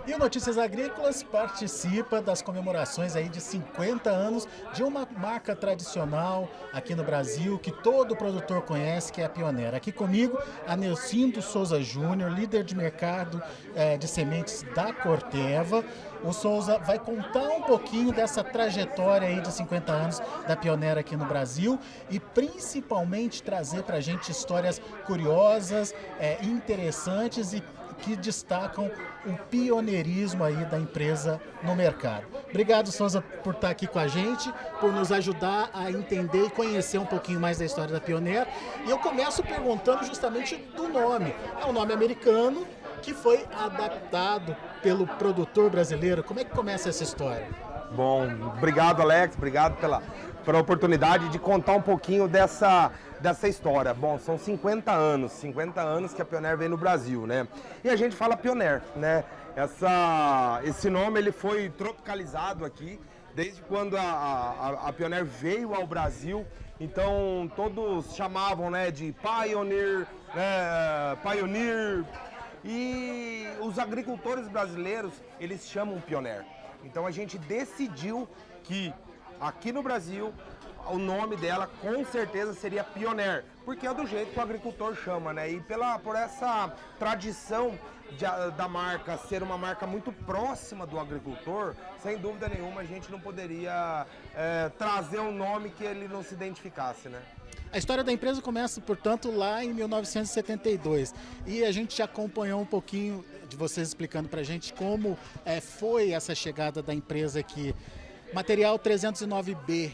E o Notícias Agrícolas participa das comemorações aí de 50 anos de uma marca tradicional aqui no Brasil, que todo produtor conhece, que é a Pioneira. Aqui comigo, a Neucindo Souza Júnior, líder de mercado de sementes da Corteva. O Souza vai contar um pouquinho dessa trajetória aí de 50 anos da Pioneira aqui no Brasil e principalmente trazer para a gente histórias curiosas, interessantes e que destacam o pioneirismo aí da empresa no mercado. Obrigado, Souza, por estar aqui com a gente, por nos ajudar a entender e conhecer um pouquinho mais da história da Pioneer. E eu começo perguntando justamente do nome. É um nome americano que foi adaptado pelo produtor brasileiro. Como é que começa essa história? Bom, obrigado, Alex, obrigado pela oportunidade de contar um pouquinho dessa história. Bom, são 50 anos que a Pioneer vem no Brasil, né? E a gente fala Pioneer, né? Esse nome ele foi tropicalizado aqui desde quando a Pioneer veio ao Brasil. Então todos chamavam, né, de Pioneer, Pioneer. E os agricultores brasileiros, eles chamam Pioneer. Então a gente decidiu que aqui no Brasil o nome dela com certeza seria Pioneer, porque é do jeito que o agricultor chama, né? E por essa tradição da marca ser uma marca muito próxima do agricultor, sem dúvida nenhuma a gente não poderia trazer um nome que ele não se identificasse, né? A história da empresa começa, portanto, lá em 1972 e a gente já acompanhou um pouquinho de vocês explicando para a gente como foi essa chegada da empresa aqui. Material 309B,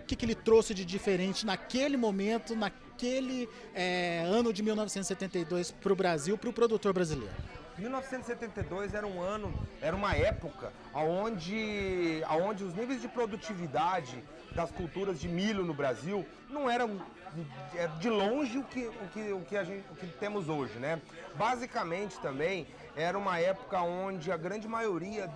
o que ele trouxe de diferente naquele momento, naquele ano de 1972 para o Brasil, para o produtor brasileiro? 1972 era uma época onde os níveis de produtividade das culturas de milho no Brasil não eram de longe o que temos hoje, né? Basicamente também era uma época onde a grande maioria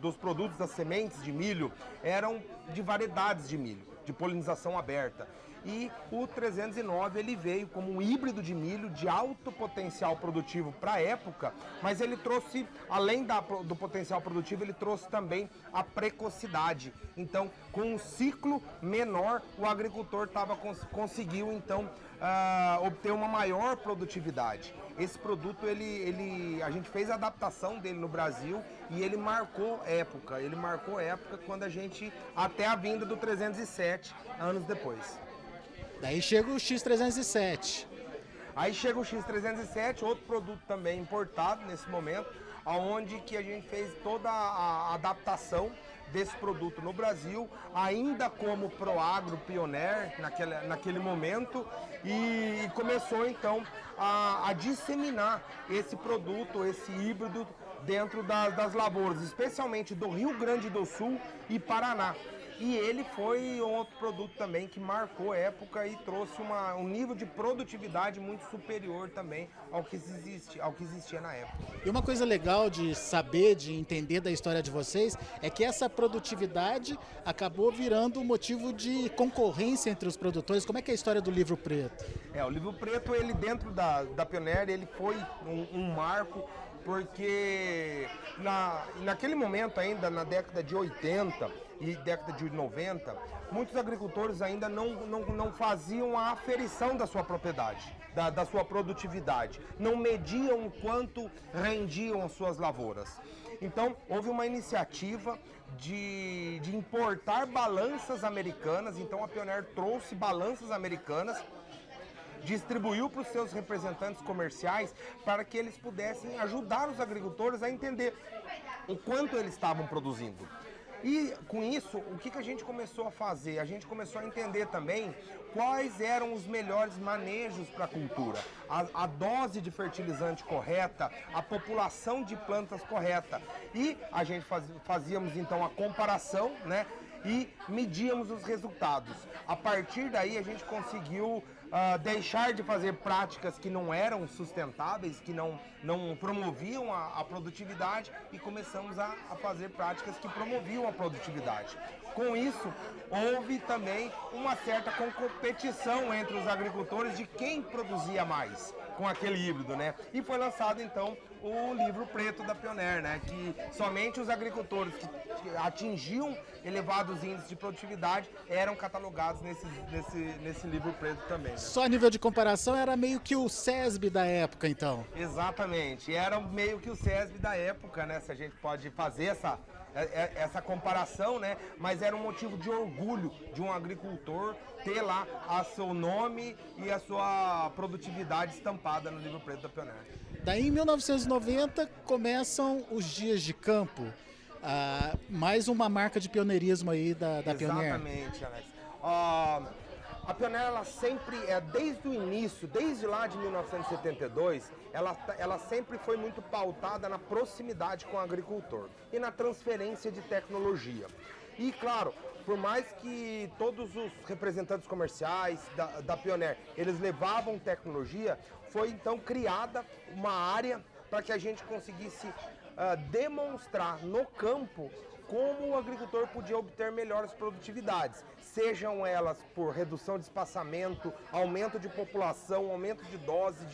dos produtos das sementes de milho eram de variedades de milho, de polinização aberta. E o 309 ele veio como um híbrido de milho de alto potencial produtivo para a época, mas ele trouxe, além do potencial produtivo, ele trouxe também a precocidade. Então, com um ciclo menor, o agricultor conseguiu então obter uma maior produtividade. Esse produto, a gente fez a adaptação dele no Brasil e ele marcou época. Ele marcou época até a vinda do 307, anos depois. Daí chega o X307. Aí chega o X307, outro produto também importado nesse momento, onde que a gente fez toda a adaptação desse produto no Brasil, ainda como Proagro Pioneer naquele momento, e começou então a disseminar esse produto, esse híbrido dentro das lavouras, especialmente do Rio Grande do Sul e Paraná. E ele foi outro produto também que marcou a época e trouxe um nível de produtividade muito superior também ao que existia na época. E uma coisa legal de saber, de entender da história de vocês, é que essa produtividade acabou virando motivo de concorrência entre os produtores. Como é que é a história do Livro Preto? O Livro Preto, ele dentro da Pioneer, ele foi um marco, porque naquele momento ainda, na década de 80 e década de 90, muitos agricultores ainda não faziam a aferição da sua propriedade, da sua produtividade, não mediam o quanto rendiam as suas lavouras. Então, houve uma iniciativa de importar balanças americanas, então a Pioneer trouxe balanças americanas, distribuiu para os seus representantes comerciais para que eles pudessem ajudar os agricultores a entender o quanto eles estavam produzindo. E com isso, o que a gente começou a fazer? A gente começou a entender também quais eram os melhores manejos para a cultura, a dose de fertilizante correta, a população de plantas correta. E a gente fazíamos então a comparação, né? E medíamos os resultados. A partir daí a gente conseguiu deixar de fazer práticas que não eram sustentáveis, que não promoviam a produtividade, e começamos a fazer práticas que promoviam a produtividade. Com isso, houve também uma certa competição entre os agricultores de quem produzia mais. com aquele híbrido, né? E foi lançado então o livro preto da Pioneer, né? Que somente os agricultores que atingiam elevados índices de produtividade eram catalogados nesse livro preto também, né? Só a nível de comparação era meio que o SESB da época, então. Exatamente, era meio que o SESB da época, né? Se a gente pode fazer essa comparação, né? Mas era um motivo de orgulho de um agricultor ter lá o seu nome e a sua produtividade estampada no livro preto da Pioneer. Daí, em 1990, começam os dias de campo. Mais uma marca de pioneirismo aí da Pioneer. Exatamente, Alex. A Pioneer, ela sempre, desde o início, desde lá de 1972, ela sempre foi muito pautada na proximidade com o agricultor e na transferência de tecnologia. E, claro, por mais que todos os representantes comerciais da Pioneer, eles levavam tecnologia, foi então criada uma área para que a gente conseguisse demonstrar no campo como o agricultor podia obter melhores produtividades, sejam elas por redução de espaçamento, aumento de população, aumento de dose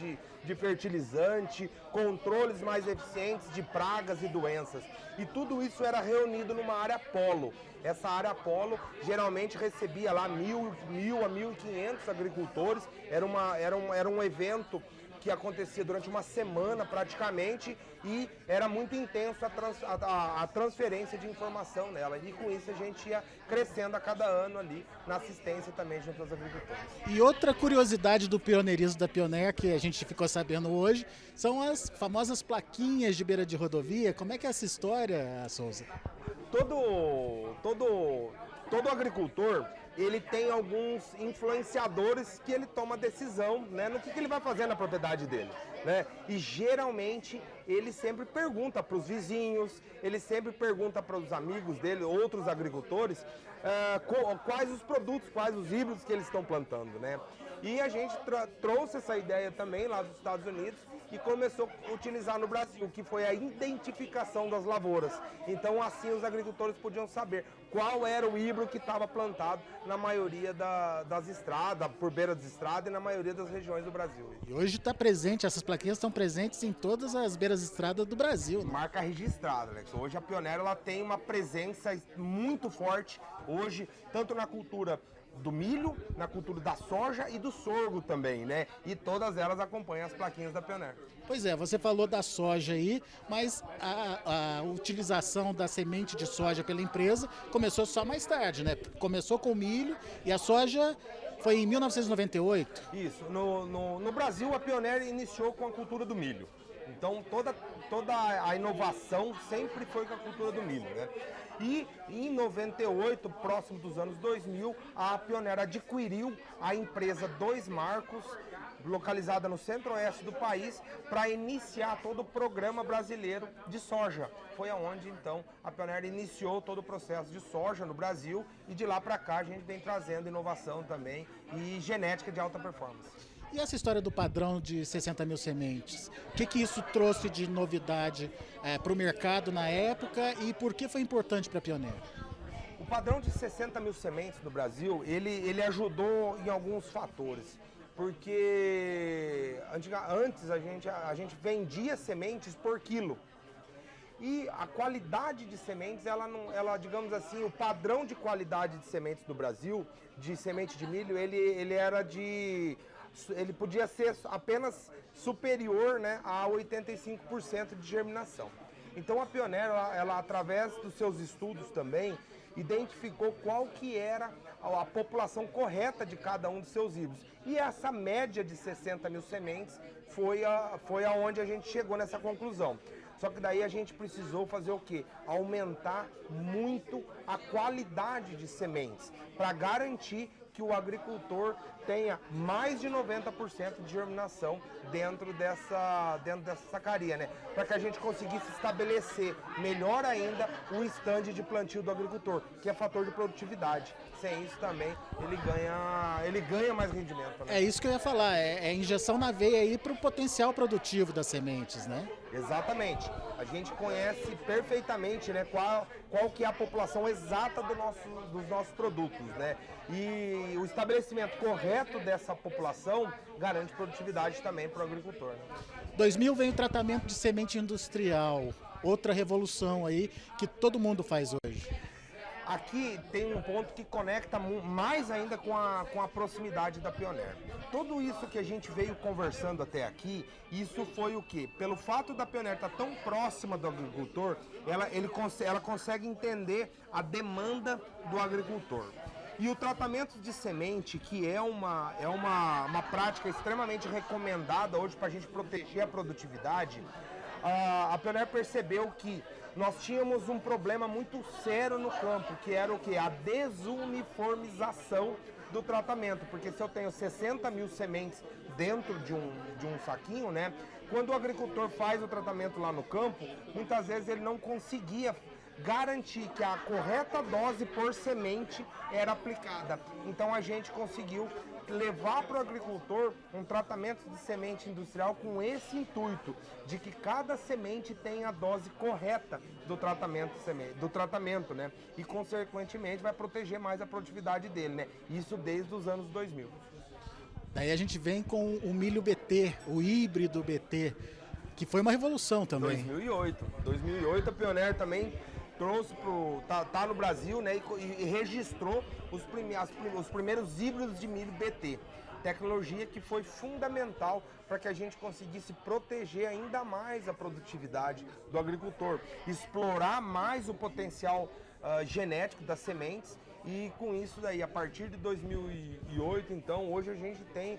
de fertilizante, controles mais eficientes de pragas e doenças. E tudo isso era reunido numa área polo. Essa área polo geralmente recebia lá 1.000 a 1.500 agricultores, era um evento que acontecia durante uma semana praticamente e era muito intenso a transferência de informação nela. E com isso a gente ia crescendo a cada ano ali na assistência também junto aos agricultores. E outra curiosidade do pioneirismo da Pioneer, que a gente ficou sabendo hoje, são as famosas plaquinhas de beira de rodovia. Como é que é essa história, Souza? Todo agricultor, ele tem alguns influenciadores que ele toma decisão, né, no que ele vai fazer na propriedade dele, né? E geralmente ele sempre pergunta para os vizinhos, ele sempre pergunta para os amigos dele, outros agricultores, quais os produtos, quais os híbridos que eles estão plantando, né? E a gente trouxe essa ideia também lá dos Estados Unidos e começou a utilizar no Brasil, que foi a identificação das lavouras. Então assim os agricultores podiam saber qual era o híbrido que estava plantado na maioria das estradas, por beira das estradas e na maioria das regiões do Brasil. E hoje está presente, essas plaquinhas estão presentes em todas as beiras de estrada do Brasil, né? Marca registrada, Alex. Hoje a Pioneer, ela tem uma presença muito forte hoje, tanto na cultura do milho, na cultura da soja e do sorgo também, né? E todas elas acompanham as plaquinhas da Pioneer. Pois é, você falou da soja aí, mas a utilização da semente de soja pela empresa começou só mais tarde, né? Começou com o milho e a soja foi em 1998. Isso. No Brasil, a Pioneer iniciou com a cultura do milho. Então, toda a inovação sempre foi com a cultura do milho, né? E em 98, próximo dos anos 2000, a Pioneer adquiriu a empresa Dois Marcos, localizada no centro-oeste do país, para iniciar todo o programa brasileiro de soja. Foi aonde, então, a Pioneer iniciou todo o processo de soja no Brasil e de lá para cá a gente vem trazendo inovação também e genética de alta performance. E essa história do padrão de 60 mil sementes? O que isso trouxe de novidade para o mercado na época e por que foi importante para a Pioneer? O padrão de 60 mil sementes no Brasil, ele ajudou em alguns fatores. Porque antes a gente vendia sementes por quilo. E a qualidade de sementes, ela, digamos assim, o padrão de qualidade de sementes do Brasil, de semente de milho, ele podia ser apenas superior, né, a 85% de germinação. Então a Pioneer, ela, através dos seus estudos também, identificou qual que era a população correta de cada um dos seus híbridos. E essa média de 60 mil sementes foi aonde a gente chegou nessa conclusão. Só que daí a gente precisou fazer o quê? Aumentar muito a qualidade de sementes, para garantir que o agricultor tenha mais de 90% de germinação dentro dessa sacaria, né? Para que a gente conseguisse estabelecer melhor ainda o estande de plantio do agricultor, que é fator de produtividade. Sem isso também ele ganha mais rendimento. Né? É isso que eu ia falar, é injeção na veia aí para o potencial produtivo das sementes, né? Exatamente. A gente conhece perfeitamente, né, qual que é a população exata dos nossos produtos, né? E o estabelecimento correto dessa população garante produtividade também para o agricultor. Né? 2000 vem o tratamento de semente industrial, outra revolução aí que todo mundo faz hoje. Aqui tem um ponto que conecta mais ainda com a proximidade da Pioneer. Tudo isso que a gente veio conversando até aqui, isso foi o quê? Pelo fato da Pioneer estar tão próxima do agricultor, ela consegue entender a demanda do agricultor. E o tratamento de semente, que é uma prática extremamente recomendada hoje para a gente proteger a produtividade, a Pioneer percebeu que nós tínhamos um problema muito sério no campo, que era o quê? A desuniformização do tratamento. Porque se eu tenho 60 mil sementes dentro de um saquinho, né? Quando o agricultor faz o tratamento lá no campo, muitas vezes ele não conseguia garantir que a correta dose por semente era aplicada. Então a gente conseguiu levar para o agricultor um tratamento de semente industrial com esse intuito, de que cada semente tenha a dose correta do tratamento, né? E consequentemente vai proteger mais a produtividade dele, né? Isso desde os anos 2000. Daí a gente vem com o milho BT, o híbrido BT, que foi uma revolução também. 2008 a Pioneer também trouxe tá no Brasil, né, e registrou os primeiros híbridos de milho BT. Tecnologia que foi fundamental para que a gente conseguisse proteger ainda mais a produtividade do agricultor, explorar mais o potencial genético das sementes e com isso daí, a partir de 2008, então, hoje a gente tem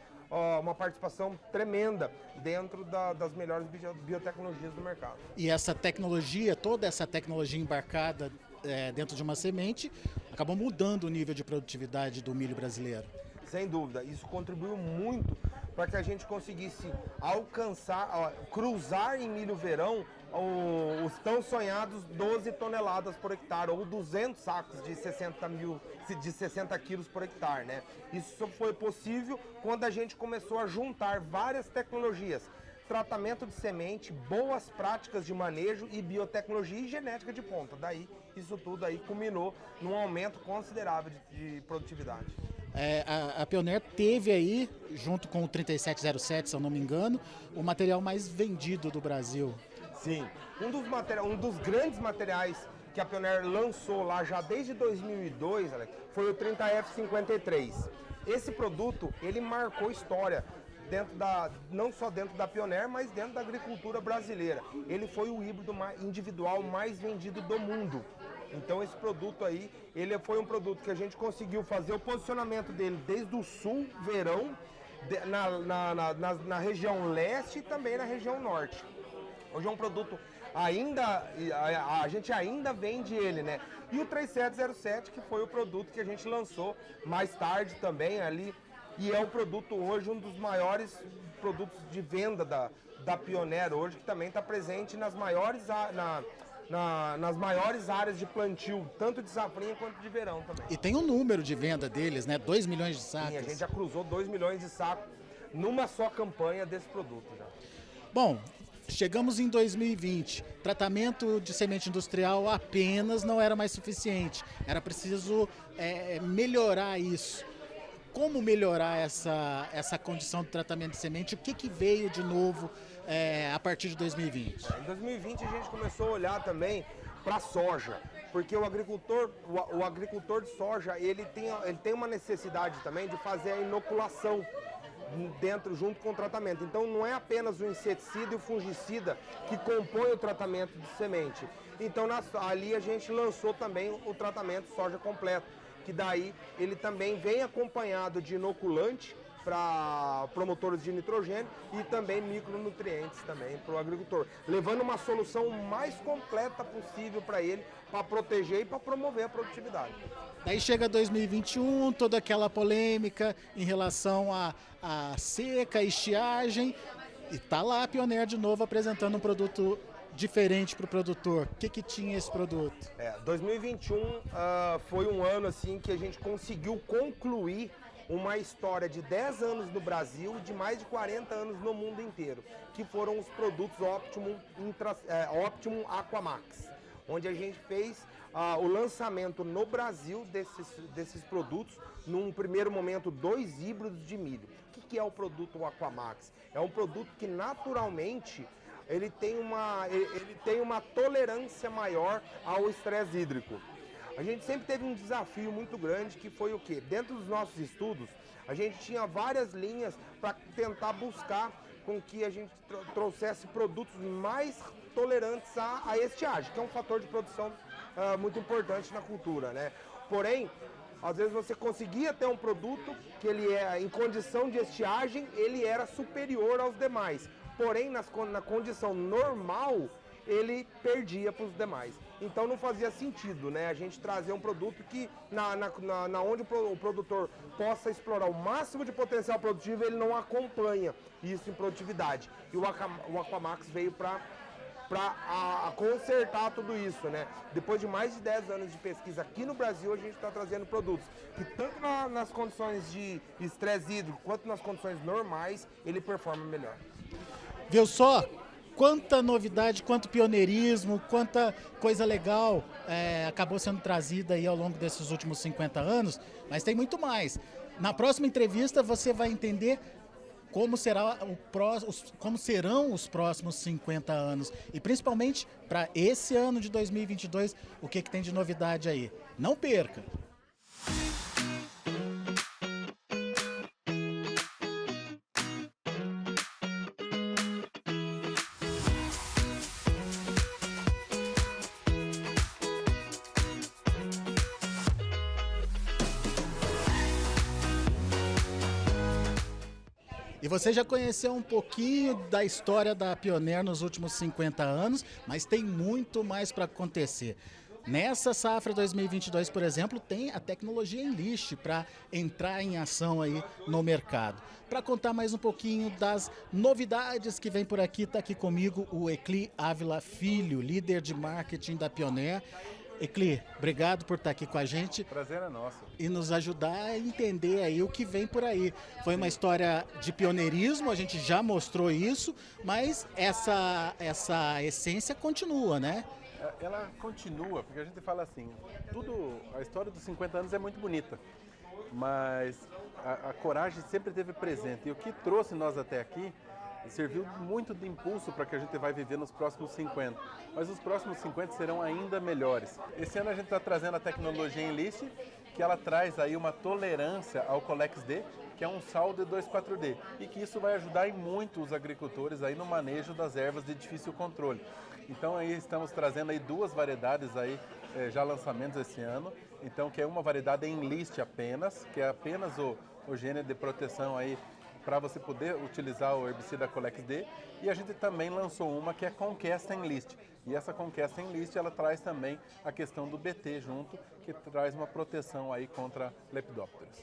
uma participação tremenda dentro das melhores biotecnologias do mercado. E essa tecnologia, toda essa tecnologia embarcada dentro de uma semente, acabou mudando o nível de produtividade do milho brasileiro. Sem dúvida, isso contribuiu muito para que a gente conseguisse alcançar, cruzar em milho verão os tão sonhados 12 toneladas por hectare, ou 200 sacos de 60 quilos por hectare, né? Isso só foi possível quando a gente começou a juntar várias tecnologias, tratamento de semente, boas práticas de manejo e biotecnologia e genética de ponta. Daí, isso tudo aí culminou num aumento considerável de produtividade. A Pioneer teve aí, junto com o 3707, se eu não me engano, o material mais vendido do Brasil. Sim, um dos grandes materiais que a Pioneer lançou lá já desde 2002, Alex, foi o 30F53. Esse produto, ele marcou história, não só dentro da Pioneer, mas dentro da agricultura brasileira. Ele foi o híbrido individual mais vendido do mundo. Então esse produto aí, ele foi um produto que a gente conseguiu fazer o posicionamento dele desde o sul, verão, na região leste e também na região norte. Hoje é um produto a gente ainda vende ele, né? E o 3707, que foi o produto que a gente lançou mais tarde também ali, e é o produto hoje, um dos maiores produtos de venda da Pioneer hoje, que também está presente nas maiores áreas de plantio, tanto de safrinha quanto de verão também. E tem um número de venda deles, né? 2 milhões de sacos. Sim, a gente já cruzou 2 milhões de sacos numa só campanha desse produto já. Bom, chegamos em 2020. Tratamento de semente industrial apenas não era mais suficiente. Era preciso melhorar isso. Como melhorar essa condição de tratamento de semente? O que veio de novo a partir de 2020? Em 2020 a gente começou a olhar também para a soja, porque o agricultor de soja ele tem uma necessidade também de fazer a inoculação junto com o tratamento. Então não é apenas o inseticida e o fungicida que compõem o tratamento de semente. Então ali a gente lançou também o tratamento soja completo, que daí ele também vem acompanhado de inoculante para promotores de nitrogênio e também micronutrientes também para o agricultor, levando uma solução mais completa possível para ele, para proteger e para promover a produtividade. Daí chega 2021, toda aquela polêmica em relação à seca, estiagem, e tá lá a Pioneer de novo apresentando um produto diferente para o produtor. O que tinha esse produto? 2021 foi um ano assim que a gente conseguiu concluir uma história de 10 anos no Brasil e de mais de 40 anos no mundo inteiro, que foram os produtos Optimum Aquamax, onde a gente fez o lançamento no Brasil desses produtos, num primeiro momento 2 híbridos de milho. O que é o produto Aquamax? É um produto que naturalmente ele tem uma tolerância maior ao estresse hídrico. A gente sempre teve um desafio muito grande, que foi o quê? Dentro dos nossos estudos, a gente tinha várias linhas para tentar buscar com que a gente trouxesse produtos mais tolerantes à estiagem, que é um fator de produção muito importante na cultura, né? Porém, às vezes você conseguia ter um produto que ele é em condição de estiagem, ele era superior aos demais. Porém, na condição normal, ele perdia para os demais. Então não fazia sentido, né, a gente trazer um produto que onde o produtor possa explorar o máximo de potencial produtivo, ele não acompanha isso em produtividade. E o Aquamax veio para consertar tudo isso, né? Depois de mais de 10 anos de pesquisa aqui no Brasil, a gente está trazendo produtos que tanto nas condições de estresse hídrico quanto nas condições normais, ele performa melhor. Viu só? Quanta novidade, quanto pioneirismo, quanta coisa legal acabou sendo trazida aí ao longo desses últimos 50 anos, mas tem muito mais. Na próxima entrevista você vai entender como serão os próximos 50 anos e principalmente para esse ano de 2022, o que tem de novidade aí. Não perca! E você já conheceu um pouquinho da história da Pioneer nos últimos 50 anos, mas tem muito mais para acontecer. Nessa safra 2022, por exemplo, tem a tecnologia Enlist para entrar em ação aí no mercado. Para contar mais um pouquinho das novidades que vem por aqui, está aqui comigo o Ecli Ávila Filho, líder de marketing da Pioneer. Ecli, obrigado por estar aqui com a gente. Prazer é nosso. E nos ajudar a entender aí o que vem por aí. Foi uma história de pioneirismo, a gente já mostrou isso, mas essa essência continua, né? Ela continua, porque a gente fala assim, a história dos 50 anos é muito bonita, mas a coragem sempre esteve presente. E o que trouxe nós até aqui serviu muito de impulso para que a gente vai viver nos próximos 50. Mas os próximos 50 serão ainda melhores. Esse ano a gente está trazendo a tecnologia Enlist, que ela traz aí uma tolerância ao Colex D, que é um sal de 2,4-D, e que isso vai ajudar em muito os agricultores aí no manejo das ervas de difícil controle. Então aí estamos trazendo aí 2 variedades aí, já lançamentos esse ano. Então que é uma variedade Enlist apenas, que é apenas o gênero de proteção aí para você poder utilizar o herbicida Colex D, e a gente também lançou uma que é Conquesta Enlist. E essa Conquesta Enlist, ela traz também a questão do BT junto, que traz uma proteção aí contra lepidópteros.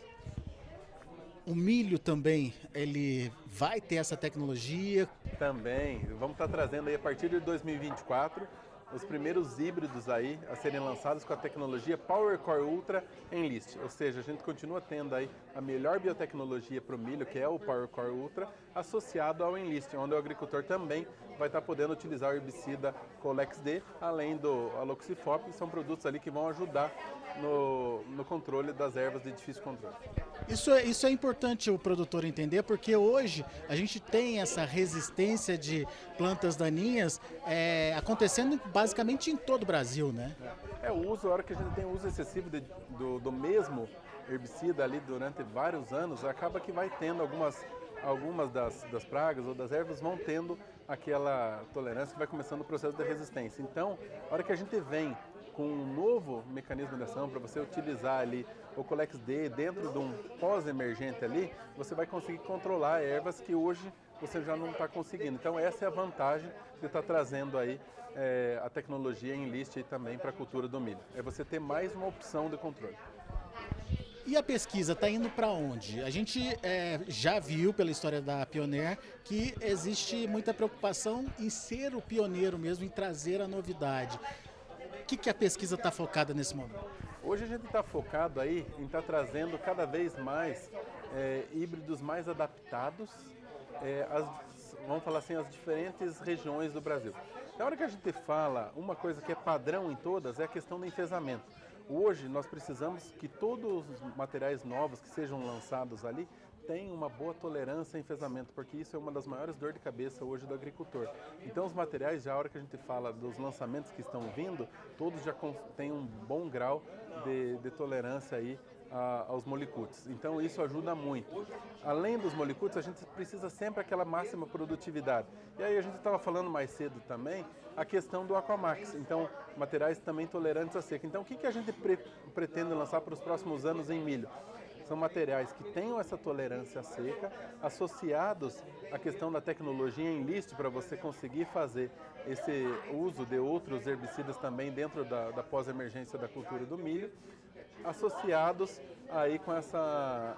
O milho também, ele vai ter essa tecnologia? Também, vamos estar trazendo aí a partir de 2024 os primeiros híbridos aí a serem lançados com a tecnologia PowerCore Ultra Enlist. Ou seja, a gente continua tendo aí a melhor biotecnologia para o milho, que é o PowerCore Ultra, associado ao Enlist, onde o agricultor também vai estar podendo utilizar o herbicida Colex D, além do Aloxifop, são produtos ali que vão ajudar no controle das ervas de difícil controle. Isso é importante o produtor entender, porque hoje a gente tem essa resistência de plantas daninhas acontecendo basicamente em todo o Brasil, né? A hora que a gente tem o uso excessivo do mesmo herbicida ali durante vários anos, acaba que vai tendo algumas das pragas ou das ervas vão tendo aquela tolerância que vai começando o processo de resistência. Então, a hora que a gente vem com um novo mecanismo de ação para você utilizar ali o Colex D dentro de um pós-emergente ali, você vai conseguir controlar ervas que hoje você já não está conseguindo. Então essa é a vantagem de estar trazendo aí a tecnologia Enlist aí também para a cultura do milho. É você ter mais uma opção de controle. E a pesquisa está indo para onde? A gente já viu pela história da Pioneer que existe muita preocupação em ser o pioneiro mesmo, em trazer a novidade. O que a pesquisa está focada nesse momento? Hoje a gente está focado aí em estar trazendo cada vez mais híbridos mais adaptados vamos falar assim, às diferentes regiões do Brasil. Na hora que a gente fala, uma coisa que é padrão em todas é a questão do enfesamento. Hoje nós precisamos que todos os materiais novos que sejam lançados ali tenham uma boa tolerância a enfesamento, porque isso é uma das maiores dores de cabeça hoje do agricultor. Então os materiais, já a hora que a gente fala dos lançamentos que estão vindo, todos já têm um bom grau de tolerância aí aos molicutes. Então isso ajuda muito. Além dos molicutes, a gente precisa sempre aquela máxima produtividade. E aí a gente estava falando mais cedo também a questão do Aquamax. Então, materiais também tolerantes à seca. Então, o que a gente pretende lançar para os próximos anos em milho? São materiais que tenham essa tolerância à seca, associados à questão da tecnologia Enlist, para você conseguir fazer esse uso de outros herbicidas também dentro da pós-emergência da cultura do milho, associados aí com essa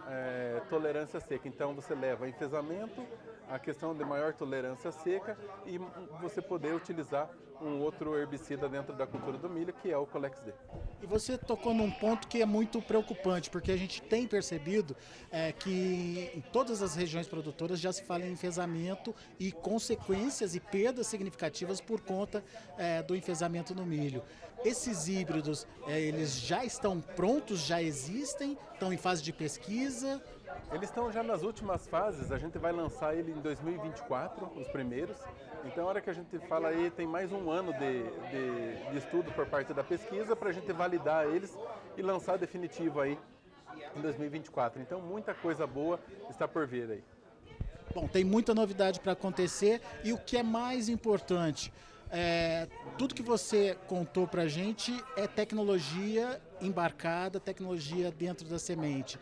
tolerância seca. Então você leva enfesamento, a questão de maior tolerância seca e você poder utilizar um outro herbicida dentro da cultura do milho, que é o Colex D. E você tocou num ponto que é muito preocupante, porque a gente tem percebido que em todas as regiões produtoras já se fala em enfesamento e consequências e perdas significativas por conta do enfesamento no milho. Esses híbridos, eles já estão prontos, já existem, estão em fase de pesquisa? Eles estão já nas últimas fases, a gente vai lançar ele em 2024, os primeiros. Então, a hora que a gente fala aí, tem mais um ano de estudo por parte da pesquisa para a gente validar eles e lançar definitivo aí em 2024. Então, muita coisa boa está por vir aí. Bom, tem muita novidade para acontecer e o que é mais importante, tudo que você contou para a gente é tecnologia embarcada, tecnologia dentro da semente.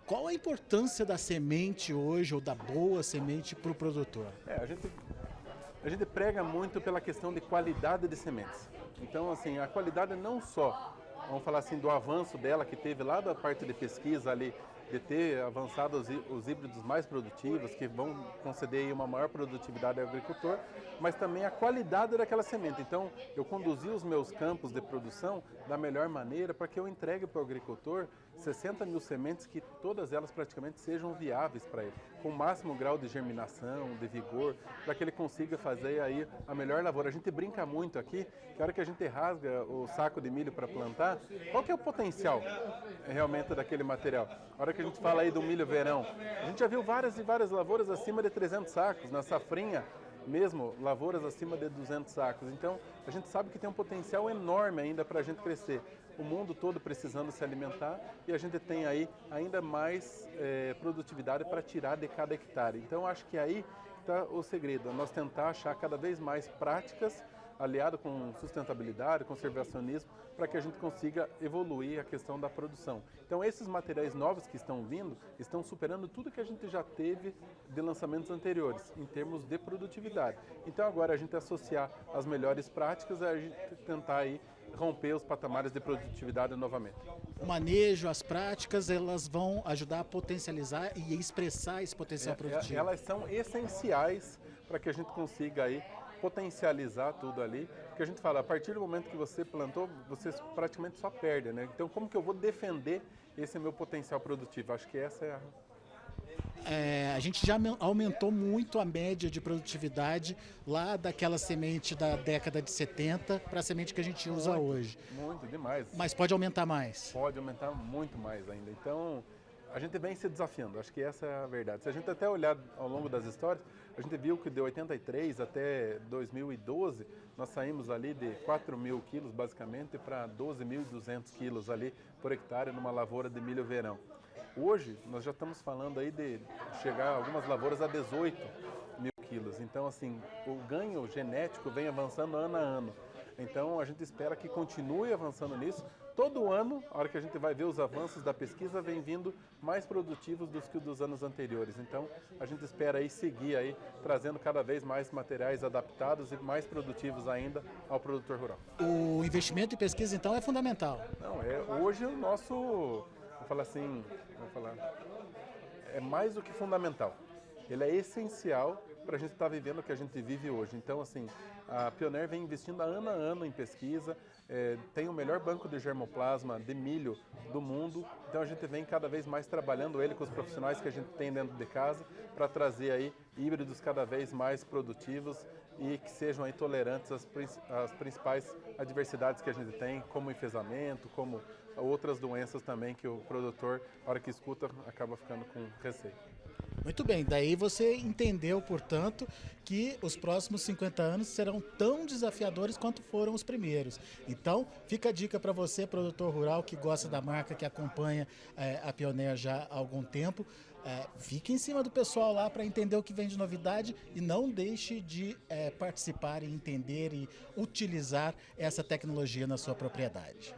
Qual a importância da semente hoje, ou da boa semente, para o produtor? A gente prega muito pela questão de qualidade de sementes. Então, assim, a qualidade não só, vamos falar assim, do avanço dela que teve lá da parte de pesquisa ali, de ter avançado os híbridos mais produtivos, que vão conceder aí uma maior produtividade ao agricultor, mas também a qualidade daquela semente. Então, eu conduzi os meus campos de produção da melhor maneira para que eu entregue para o agricultor 60 mil sementes que todas elas praticamente sejam viáveis para ele, com o máximo grau de germinação, de vigor, para que ele consiga fazer aí a melhor lavoura. A gente brinca muito aqui, que a hora que a gente rasga o saco de milho para plantar, qual que é o potencial realmente daquele material? A hora que a gente fala aí do milho verão, a gente já viu várias e várias lavouras acima de 300 sacos, na safrinha mesmo, lavouras acima de 200 sacos. Então, a gente sabe que tem um potencial enorme ainda para a gente crescer. O mundo todo precisando se alimentar e a gente tem aí ainda mais produtividade para tirar de cada hectare. Então, acho que aí está o segredo, nós tentar achar cada vez mais práticas aliado com sustentabilidade, conservacionismo, para que a gente consiga evoluir a questão da produção. Então, esses materiais novos que estão vindo, estão superando tudo que a gente já teve de lançamentos anteriores, em termos de produtividade. Então, agora a gente associar as melhores práticas, a gente tentar aí romper os patamares de produtividade novamente. O manejo, as práticas, elas vão ajudar a potencializar e expressar esse potencial produtivo. Elas são essenciais para que a gente consiga aí potencializar tudo ali, porque a gente fala, a partir do momento que você plantou, você praticamente só perde, né? Então, como que eu vou defender esse meu potencial produtivo? Acho que essa é a gente já aumentou muito a média de produtividade lá daquela semente da década de 70 para a semente que a gente usa hoje. Muito, demais. Mas pode aumentar mais? Pode aumentar muito mais ainda. Então, a gente vem se desafiando, acho que essa é a verdade. Se a gente até olhar ao longo das histórias, a gente viu que de 83 até 2012, nós saímos ali de 4 mil quilos, basicamente, para 12.200 quilos ali por hectare numa lavoura de milho verão. Hoje, nós já estamos falando aí de chegar algumas lavouras a 18 mil quilos. Então, assim, o ganho genético vem avançando ano a ano. Então, a gente espera que continue avançando nisso. Todo ano, a hora que a gente vai ver os avanços da pesquisa, vem vindo mais produtivos do que dos anos anteriores. Então, a gente espera aí seguir aí, trazendo cada vez mais materiais adaptados e mais produtivos ainda ao produtor rural. O investimento em pesquisa, então, é fundamental? Não, hoje o nosso, é mais do que fundamental. ele é essencial para a gente estar vivendo o que a gente vive hoje. Então, assim, a Pioneer vem investindo ano a ano em pesquisa, tem o melhor banco de germoplasma de milho do mundo, então a gente vem cada vez mais trabalhando ele com os profissionais que a gente tem dentro de casa para trazer aí híbridos cada vez mais produtivos e que sejam aí tolerantes às principais adversidades que a gente tem, como enfesamento, como outras doenças também que o produtor, na hora que escuta, acaba ficando com receio. Muito bem, daí você entendeu, portanto, que os próximos 50 anos serão tão desafiadores quanto foram os primeiros. Então, fica a dica para você, produtor rural, que gosta da marca, que acompanha a Pioneer já há algum tempo. Fique em cima do pessoal lá para entender o que vem de novidade e não deixe de participar e entender e utilizar essa tecnologia na sua propriedade.